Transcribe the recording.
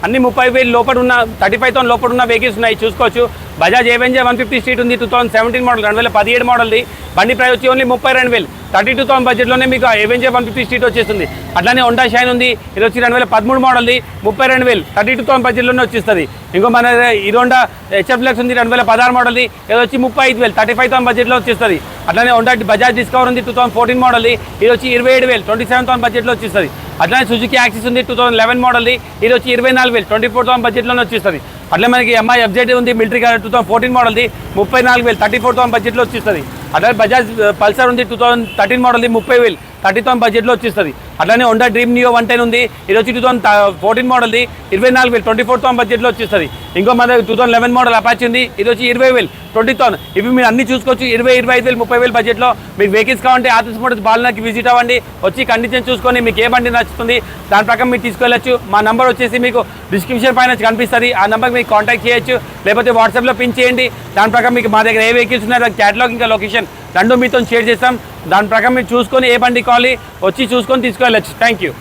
అన్ని 30,000 లోపల ఉన్న 35,000 లోపల ఉన్న వెహికల్స్ ఉన్నాయి చూసుకోవచ్చు. బజాజ్ అవెంజర్ 150 స్ట్రీట్ ఉంది 2017 మోడల్ 2017 మోడల్ది. బండి ప్రైస్ వచ్చి ఓన్లీ 32,000 32,000 బడ్జెట్లోనే మీకు అవెంజర్ 150 స్ట్రీట్ వచ్చేస్తుంది. అట్లానే హోండా షైన్ ఉంది, ఇది వచ్చి 2013 మోడల్ది 32,000 32,000 బడ్జెట్లోనే వచ్చేస్తుంది. ఇంకో మన హీరోండా హెచ్ఎఫ్ లెక్స్ ఉంది 2016 మోడల్ది, ఇది వచ్చి 35,000 35,000 బడ్జెట్లో వచ్చేస్తుంది. అట్లానే హోండా బజాజ్ డిస్కవర్ ఉంది 2014 మోడల్ది, ఇది వచ్చి 27,000 27,000 బడ్జెట్లో వచ్చేస్తుంది. అట్లానే సుజుకి యాక్సిస్ ఉంది 2011 మోడల్ది, ఇది వచ్చి 24,000 24,000 బడ్జెట్లోనే వచ్చేస్తుంది. అట్లా మనకి ఎంఐ ఎఫ్జెడ్ ఉంది మిలిటరీ కార్ 2014 మోడల్ది 34,000 34,000 బడ్జెట్లో వచ్చేస్తుంది. అట్లానే బజాజ్ పల్సర్ ఉంది 2013 మోడల్ది 30,000 30,000 బడ్జెట్లో వచ్చేస్తుంది. అట్లానే హోండా డ్రీమ్ నియో 110 ఉంది, ఇది వచ్చి 2014 మోడల్ది 24,000 24,000 బడ్జెట్లో వచ్చేస్తుంది. ఇంకో మన 2011 మోడల్ అపాచీ ఉంది, ఇది వచ్చి 20,000 20,000. ఇవి మీరు అన్ని చూసుకోవచ్చు 20,000 25,000 30,000 బడ్జెట్లో. మీకు వెహికల్స్ కావాలంటే ఆర్ఎస్ మోటార్స్ బాలనాకి విజిట్ అవ్వండి, వచ్చి కండిషన్ చూసుకొని మీకు ఏ బండి నచ్చుతుంది దాని ప్రకారం మీరు తీసుకెళ్ళచ్చు. మా నెంబర్ వచ్చేసి మీకు డిస్క్రిప్షన్ పైన కనిపిస్తుంది, ఆ నెంబర్కి మీకు కాంటాక్ట్ చేయొచ్చు, లేకపోతే వాట్సాప్లో పిన్ చేయండి. దాని ప్రకారం మీకు మా దగ్గర ఏ వెహికల్స్ ఉన్నాయో క్యాటలాగ్ ఇంకా లొకేషన్ రెండు మీతో షేర్ చేస్తాం. దాని ప్రకారం మీరు చూసుకొని ఏ బండి కావాలి వచ్చి చూసుకొని తీసుకెళ్ళచ్చు. Thank you.